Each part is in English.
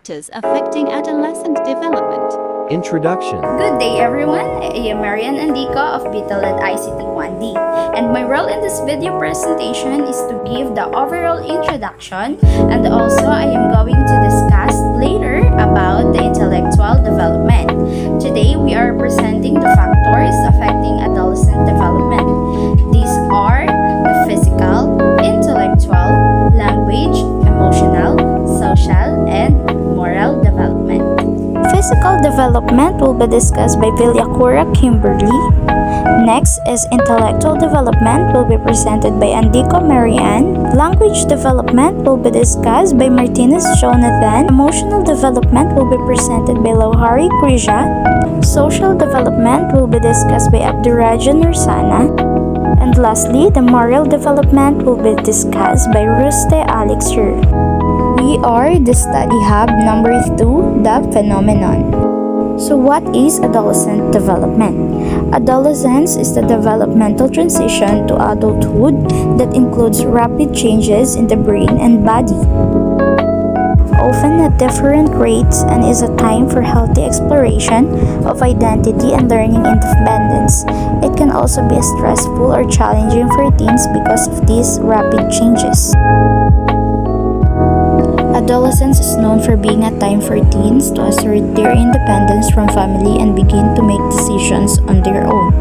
factors affecting adolescent development. Introduction. Good day everyone, I am Marian Andico of Bitalet ICT 1D, and my role in this video presentation is to give the overall introduction, and also I am going to discuss later about the intellectual development. Today we are presenting the factors affecting adolescent development. These are the physical, intellectual, language, emotional, social, and moral development. Physical development will be discussed by Villacura Kimberly. Next is intellectual development will be presented by Andico Marianne. Language development will be discussed by Martinez Jonathan. Emotional development will be presented by Lauhari Krija. Social development will be discussed by Abdurajan Nursana. And lastly, the moral development will be discussed by Ruste Alexer. We are the study hub number 2, the phenomenon. So what is adolescent development? Adolescence is the developmental transition to adulthood that includes rapid changes in the brain and body, often at different rates, and is a time for healthy exploration of identity and learning independence. It can also be stressful or challenging for teens because of these rapid changes. Adolescence is known for being a time for teens to assert their independence from family and begin to make decisions on their own.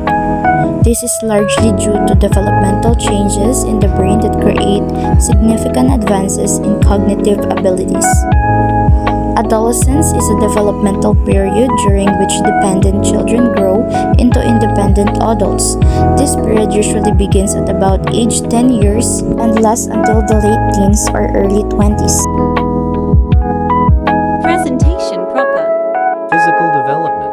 This is largely due to developmental changes in the brain that create significant advances in cognitive abilities. Adolescence is a developmental period during which dependent children grow into independent adults. This period usually begins at about age 10 years and lasts until the late teens or early 20s. Presentation proper. Physical development.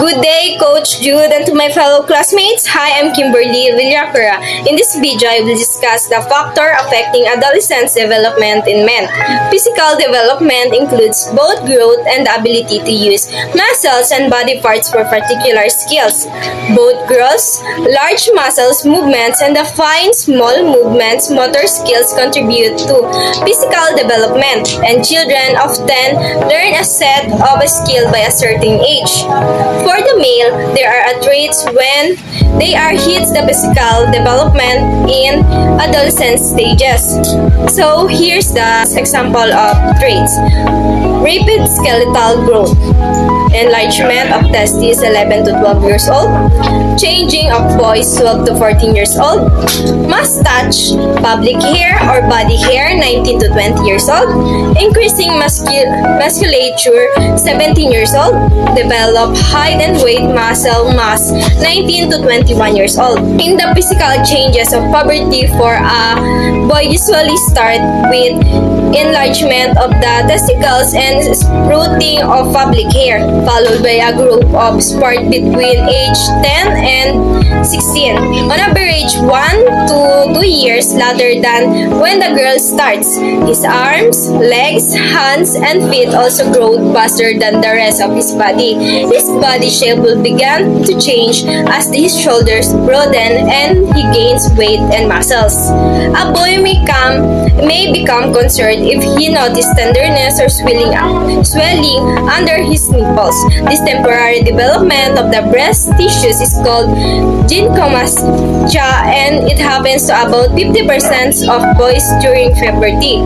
Good day, Coach Jude, and to my fellow classmates. Hi, I'm Kimberly Villacura. In this video, I will discuss the factor affecting adolescents' development in men. Physical development includes both growth and the ability to use muscles and body parts for particular skills. Both gross, large muscles movements and the fine, small movements motor skills contribute to physical development, and children often learn a set of a skill by a certain age. For the male, there are traits when they are hits the physical development in adolescent stages. So here's the example of traits. Rapid skeletal growth, enlargement of testes 11 to 12 years old, changing of voice 12 to 14 years old, mustache, pubic hair or body hair 19 to 20 years old, increasing musculature 17 years old, develop height and weight muscle mass 19 to 21 years old. In the physical changes of puberty for a boy usually start with enlargement of the testicles and sprouting of pubic hair, followed by a growth of spurt between age 10 and 16. On average, 1 to 2 years later than when the girl starts. His arms, legs, hands, and feet also grow faster than the rest of his body. His body shape will begin to change as his shoulders broaden and he gains weight and muscles. A boy may become concerned if he notices tenderness or swelling under his nipples. This temporary development of the breast tissues is called gynecomastia, and it happens to about 50% of boys during puberty.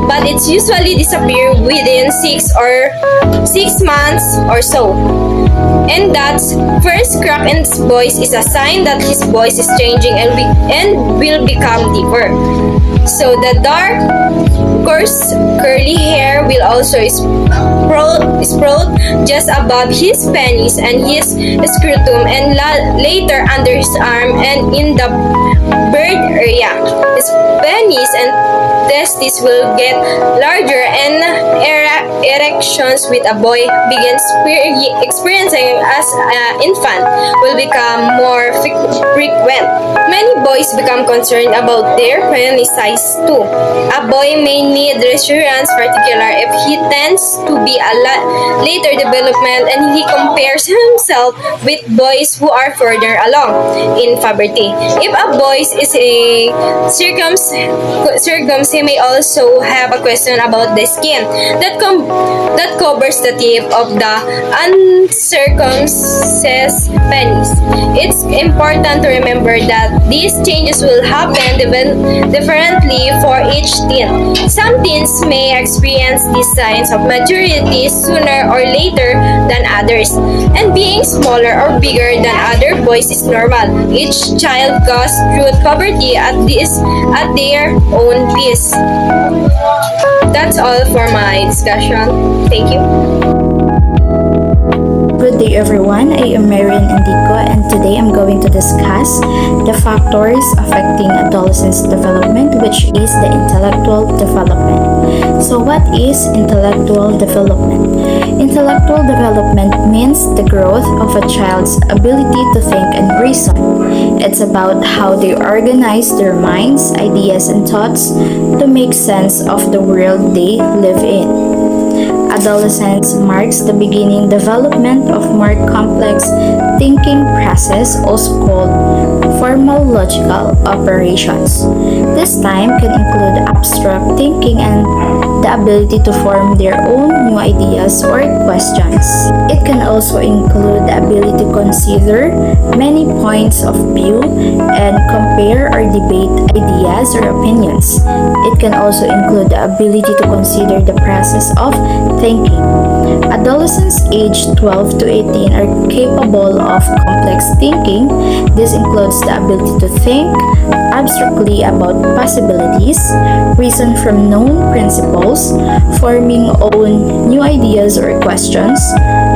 But it's usually disappear within 6 months or so. And that first crack in his voice is a sign that his voice is changing and will become deeper. So the dark, coarse, curly hair will also sprout just above his penis and his scrotum, and later under his arm and in the bird area. His penis and testes will get larger and erections with a boy begins experiencing as an infant will become more frequent. Many boys become concerned about their penis size too. A boy may need reassurance, particularly if he tends to be a later development and he compares himself with boys who are further along in puberty. If a boy is a circumcised, he may also have a question about the skin that covers the tip of the uncircumcised penis. It's important to remember that these changes will happen differently for each teen. Some teens may experience these signs of maturity sooner or later than others, and being smaller or bigger than other boys is normal. Each child goes through puberty at their own pace. That's all for my discussion. Thank you. Good day everyone, I am Marian Endico and today I'm going to discuss the factors affecting adolescents' development, which is the intellectual development. So what is intellectual development? Intellectual development means the growth of a child's ability to think and reason. It's about how they organize their minds, ideas, and thoughts to make sense of the world they live in. Adolescence marks the beginning development of more complex thinking process, also called formal logical operations. This time can include abstract thinking and the ability to form their own new ideas or questions. It can also include the ability to consider many points of view and compare or debate ideas or opinions. It can also include the ability to consider the process of thinking. Adolescents aged 12 to 18 are capable of complex thinking. This includes the ability to think abstractly about possibilities, reason from known principles, forming own new ideas or questions,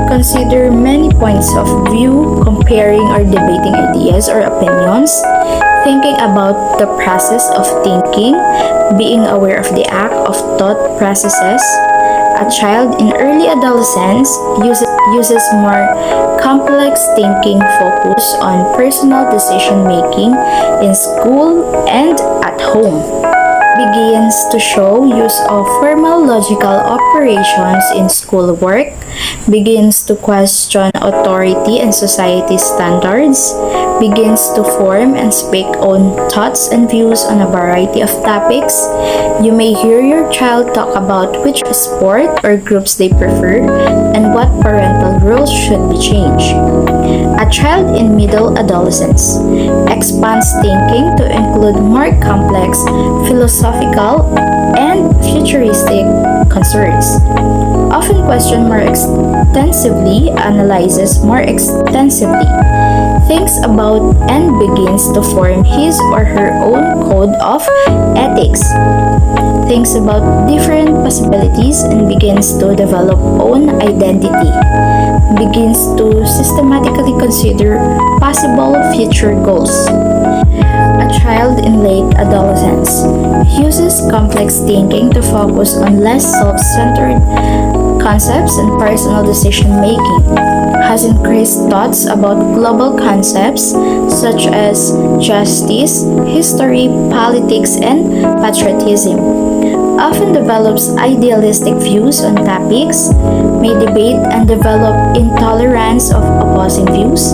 consider many points of view, comparing or debating ideas or opinions, thinking about the process of thinking, being aware of the act of thought processes. A child in early adolescence uses more complex thinking focus on personal decision making in school and at home. Begins to show use of formal logical operations in schoolwork, begins to question authority and society standards, begins to form and speak own thoughts and views on a variety of topics. You may hear your child talk about which sport or groups they prefer and what parental rules should be changed. A child in middle adolescence expands thinking to include more complex philosophical and futuristic concerns. Often question more extensively, analyzes more extensively, thinks about and begins to form his or her own code of ethics, thinks about different possibilities and begins to develop own identity, begins to systematically consider possible future goals. A child in late adolescence uses complex thinking to focus on less self-centered concepts and personal decision making, has increased thoughts about global concepts such as justice, history, politics, and patriotism, often develops idealistic views on topics, may debate and develop intolerance of opposing views,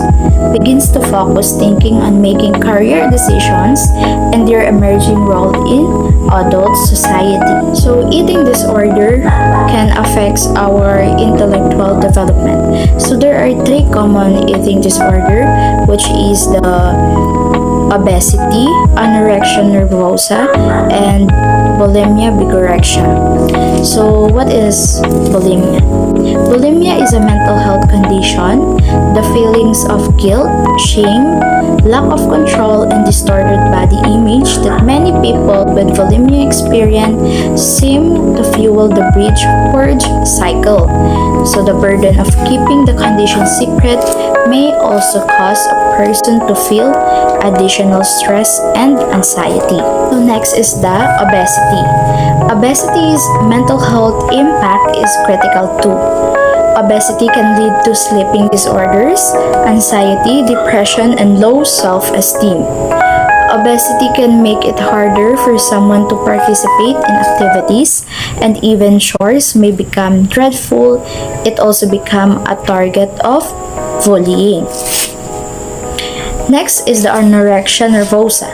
begins to focus thinking on making career decisions and their emerging role in adult society. So eating disorder can affect our intellectual development. So there are three common eating disorder, which is the obesity, anorexia nervosa, and bulimia bigorexia. So what is bulimia? Bulimia is a mental health condition. The feelings of guilt, shame, lack of control, and distorted body image that many people with bulimia experience seem to fuel the binge-purge cycle. So the burden of keeping the condition secret may also cause a person to feel additional stress and anxiety. So next is the obesity. Obesity is mental mental health impact is critical too. Obesity can lead to sleeping disorders, anxiety, depression, and low self-esteem. Obesity can make it harder for someone to participate in activities, and even chores may become dreadful. It also become a target of bullying. Next is the anorexia nervosa,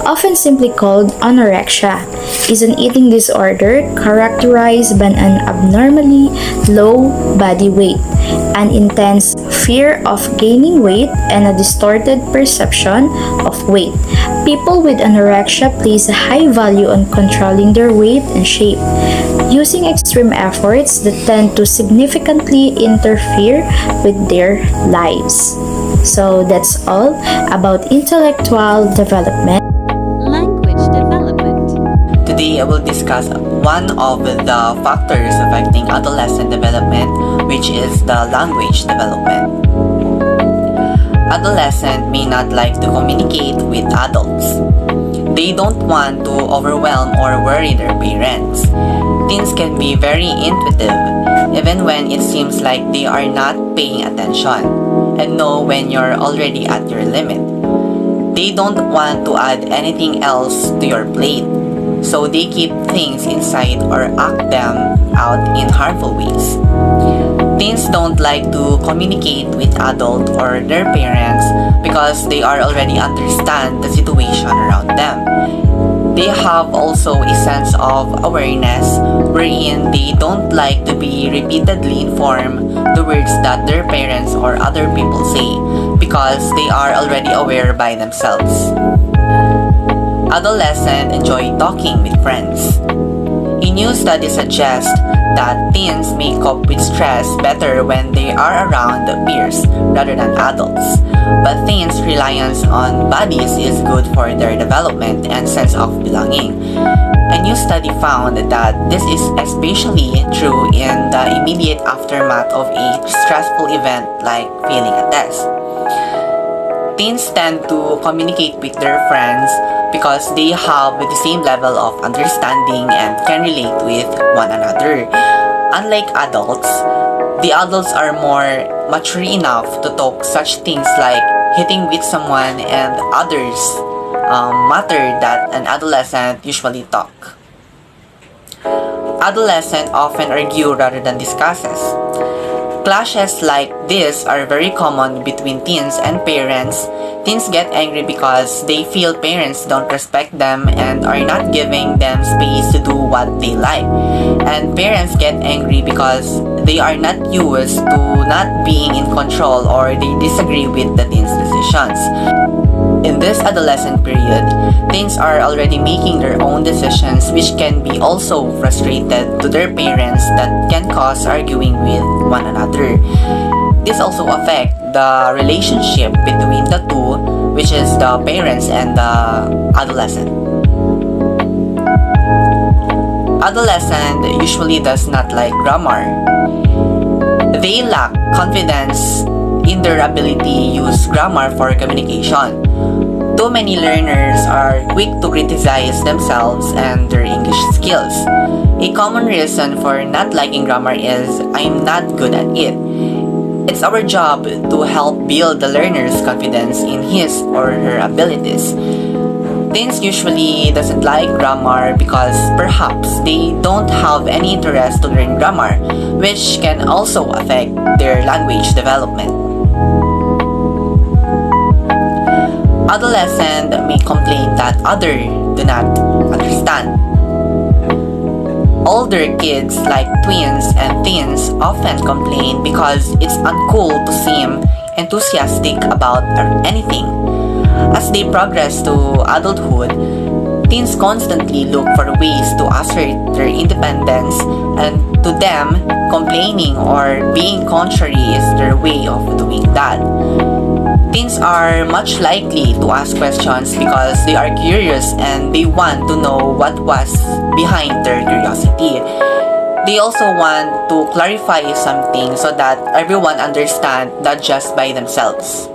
often simply called anorexia, is an eating disorder characterized by an abnormally low body weight, an intense fear of gaining weight, and a distorted perception of weight. People with anorexia place a high value on controlling their weight and shape, using extreme efforts that tend to significantly interfere with their lives. So that's all about intellectual development. Language development. Today I will discuss one of the factors affecting adolescent development, which is the language development. Adolescents may not like to communicate with adults. They don't want to overwhelm or worry their parents. Teens can be very intuitive, even when it seems like they are not paying attention, and know when you're already at your limit. They don't want to add anything else to your plate, so they keep things inside or act them out in harmful ways. Teens don't like to communicate with adults or their parents because they are already understand the situation around them. They have also a sense of awareness wherein they don't like to be repeatedly informed the words that their parents or other people say because they are already aware by themselves. Adolescents enjoy talking with friends. A new study suggests that teens may cope with stress better when they are around peers rather than adults. But teens' reliance on buddies is good for their development and sense of belonging. A new study found that this is especially true in the immediate aftermath of a stressful event like failing a test. Teens tend to communicate with their friends because they have the same level of understanding and can relate with one another. Unlike adults, the adults are more mature enough to talk such things like hitting with someone and others matter that an adolescent usually talk. Adolescents often argue rather than discusses. Clashes like this are very common between teens and parents. Teens get angry because they feel parents don't respect them and are not giving them space to do what they like. And parents get angry because they are not used to not being in control or they disagree with the teens' decisions. In this adolescent period, teens are already making their own decisions which can be also frustrated to their parents that can cause arguing with one another. This also affects the relationship between the two, which is the parents and the adolescent. Adolescent usually does not like grammar. They lack confidence in their ability to use grammar for communication. Too many learners are quick to criticize themselves and their English skills. A common reason for not liking grammar is I'm not good at it. It's our job to help build the learner's confidence in his or her abilities. Teens usually doesn't like grammar because perhaps they don't have any interest to learn grammar, which can also affect their language development. Adolescents may complain that others do not understand. Older kids like twins and teens often complain because it's uncool to seem enthusiastic about anything. As they progress to adulthood, teens constantly look for ways to assert their independence, and to them, complaining or being contrary is their way of doing that. Teens are much likely to ask questions because they are curious and they want to know what was behind their curiosity. They also want to clarify something so that everyone understands, not just by themselves.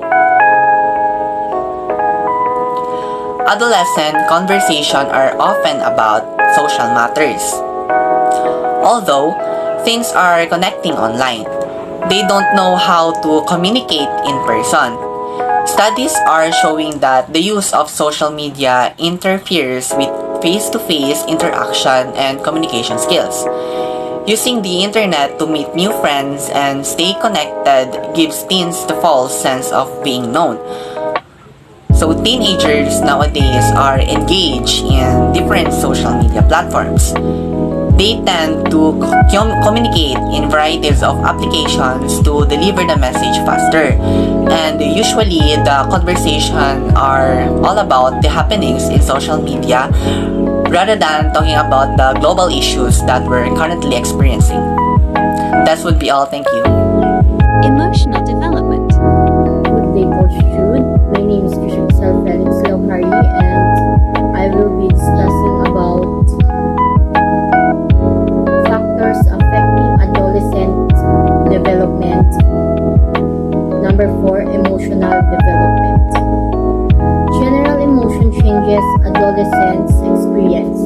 Adolescent conversations are often about social matters. Although things are connecting online, they don't know how to communicate in person. Studies are showing that the use of social media interferes with face-to-face interaction and communication skills. Using the internet to meet new friends and stay connected gives teens the false sense of being known. So teenagers nowadays are engaged in different social media platforms. They tend to communicate in varieties of applications to deliver the message faster. And usually the conversation are all about the happenings in social media rather than talking about the global issues that we're currently experiencing. That would be all. Thank you. Emotional development. Good day, Coach Jude. My name is Christian Felix Lokhari, and I will be discussing about factors affecting adolescent development. Number 4, emotional development. General emotion changes adolescents experience.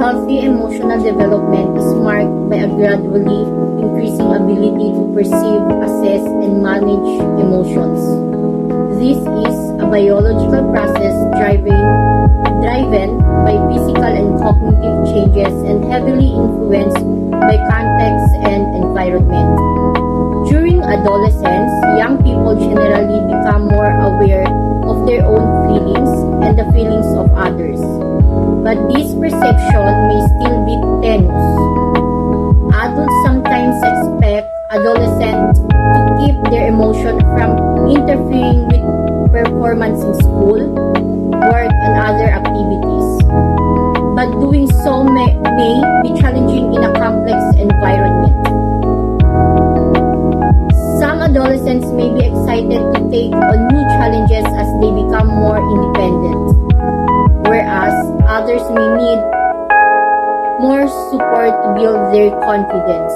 Healthy emotional development is marked by a gradually increasing ability to perceive, assess, and manage emotions. This is a biological process driven by physical and cognitive changes and heavily influenced by context and environment. During adolescence, young people generally become more aware of their own feelings and the feelings of others. But this perception may still be tenuous. Adults sometimes expect adolescents to keep their emotion from interfering with performance in school, work, and other activities. But doing so may be challenging in a complex environment. Some adolescents may be excited to take on new challenges as they become more independent, whereas others may need more support to build their confidence.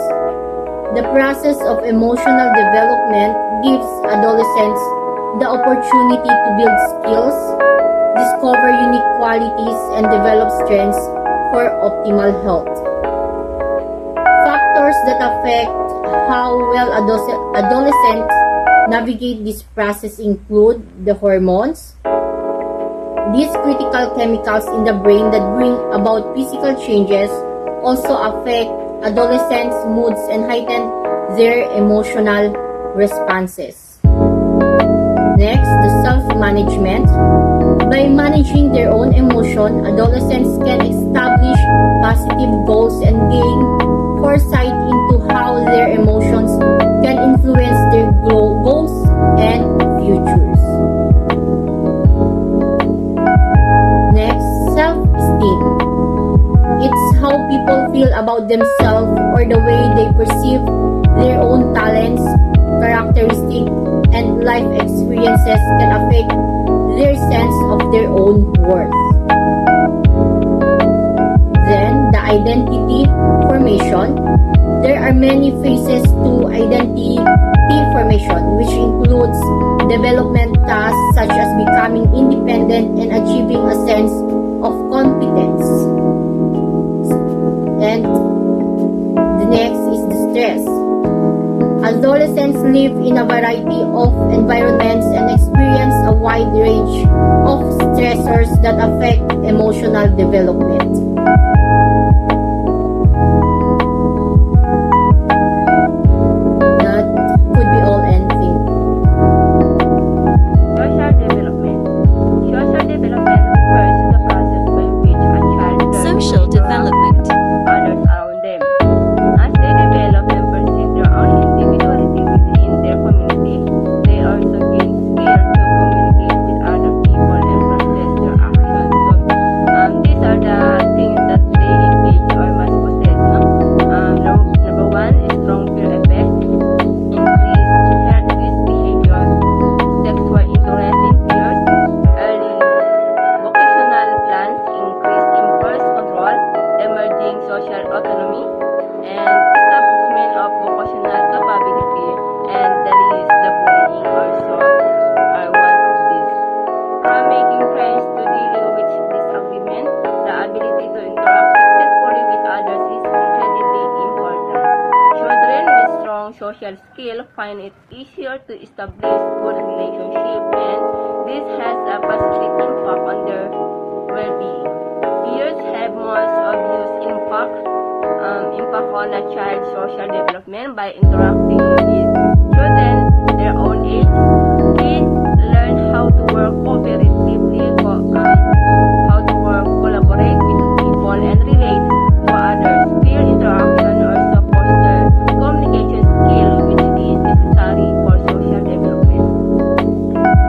The process of emotional development gives adolescents the opportunity to build skills, discover unique qualities, and develop strengths for optimal health. Factors that affect how well adolescents navigate this process include the hormones. These critical chemicals in the brain that bring about physical changes also affect adolescents' moods and heighten their emotional responses. Next, the self-management. By managing their own emotion, adolescents can establish positive goals and gain foresight into how their emotions can influence their goals and futures. Next, self-esteem. It's how people feel about themselves or the way they perceive their own talents, characteristics, and life experiences can affect their sense of their own worth. Then, the identity formation. There are many phases to identity formation, which includes development tasks such as becoming independent and achieving a sense of competence. And the next is the stress. Adolescents live in a variety of environments and experience a wide range of stressors that affect emotional development. That could be all and thank you. Social development. Social development refers to the process by which a child learns Social to interact development. with others around them. As they develop and perceive their own individuality within their community, they also gain skills to communicate with other people and process their actions. So, these are the things social skills find it easier to establish good relationships, and this has a positive impact on their well-being. Peers have most obvious impact on a child's social development by interacting with children their own age. Kids learn how to work cooperatively, how to work, collaborate with people, and relate to others. Peer interaction also foster communication skill, which is necessary for social development.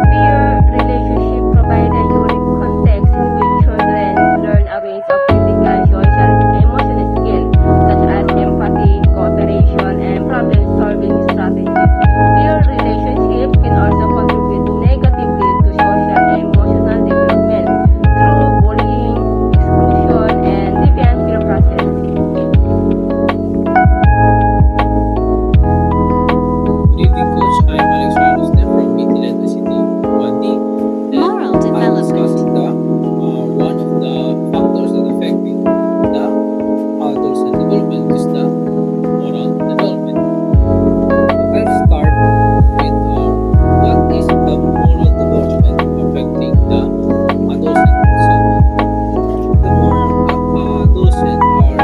Peer relationship provide a unique context in which children learn a range of critical social and emotional skills such as empathy, cooperation, and problem-solving strategies. Peer relationships can also contribute negatively to social and emotional development through bullying, exclusion, and deviant peer process. Good evening, Coach. I'm Alex Ramos from BTLET ICT 1D. And Moral I'm development. discussing one of the factors that affecting the adolescent development is the moral development. I'll start with what is the moral development affecting the adolescent. So, the more adolescent are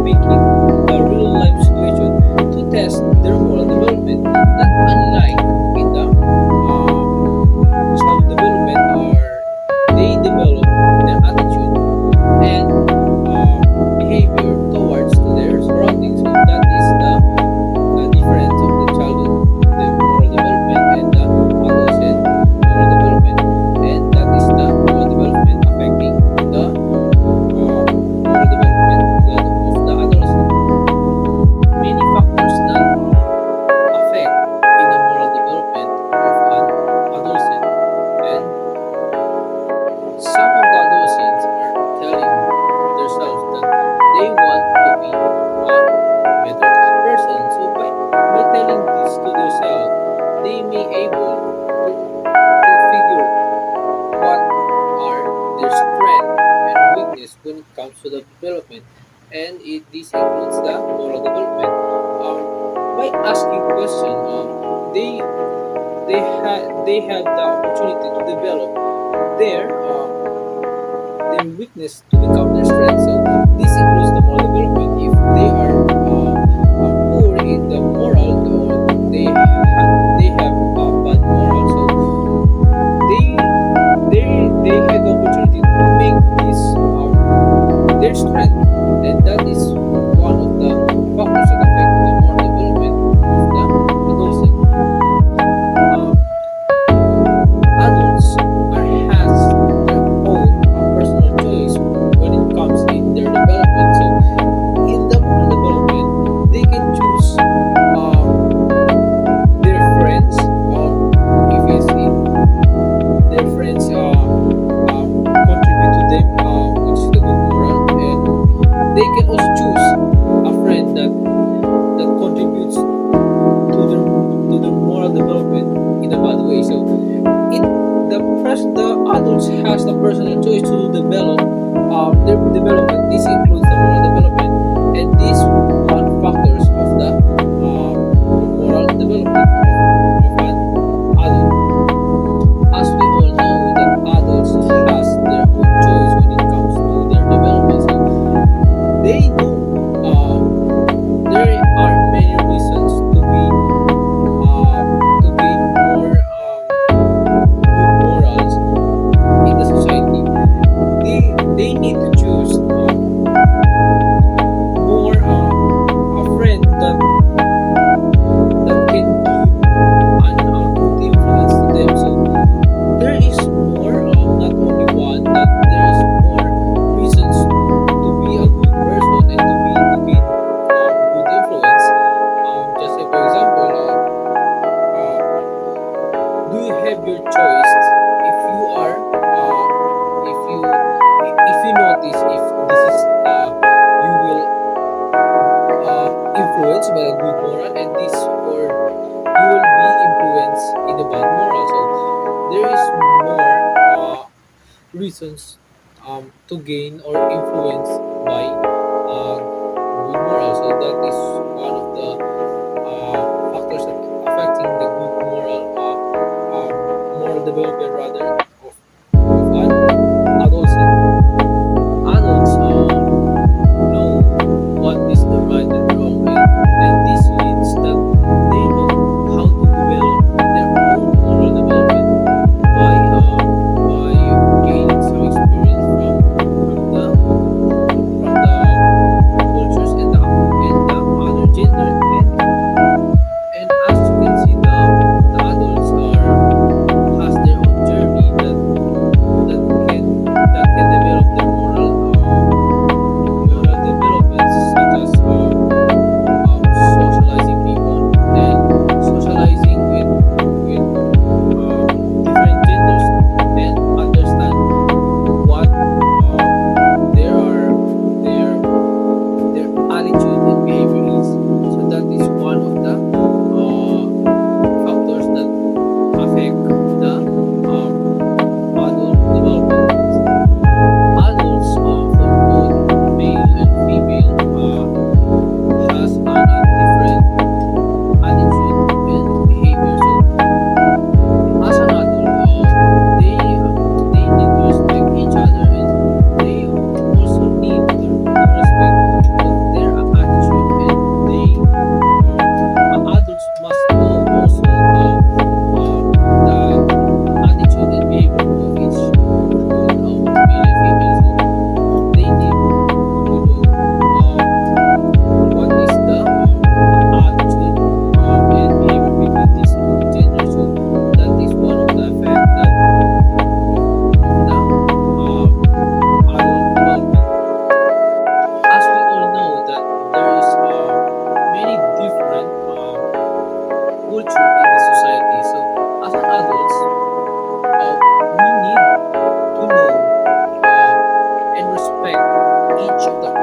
making the real life situation to test their moral development. Not unlike in the child development, they develop their attitude and behavior towards to their surroundings. So that is the difference of the childhood, the moral development, and the adolescent moral development, and that is the moral development affecting the moral development of the adolescent. Many factors that affect in the moral development of an adolescent, and some of the adolescents are telling themselves that they want to be a better person. So by telling this to themselves, they may able to figure what are their strength and weakness when it comes to the development, and this includes the moral development. By asking question, they have the opportunity to develop their weakness to become their strength. So this includes the moral development. If they are poor in the moral, or they have bad moral, so they have the opportunity to make this their strength, and that is one of the factors that affect the moral development of the adolescent. Adults has their own personal choice when it comes in their development. So in the moral development, they can choose their friends, if it's in their friends contribute to them, which is the good moral, and they can also choose a friend that contributes to their moral development in a bad way. So it the adults has the personal choice to develop their development. This includes the moral development, and these one factors of the moral development of an adult. As we all know that adults has their own choice when it comes to their development. So they know there are many reasons to gain more good morals in the society. They need to choose more a friend that can give an good influence to them. So there is more, not only one, that there is more reasons to be a good person and to gain good influence. Just like for example, do you have your choice if you are if you notice if this is you will influenced by a good moral, and this, or you will be influenced in a bad moral. So there is more reasons to gain or influence by good moral.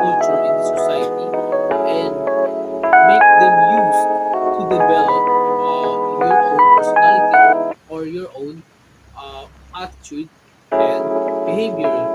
culture in the society and make them used to develop your own personality or your own attitude and behavior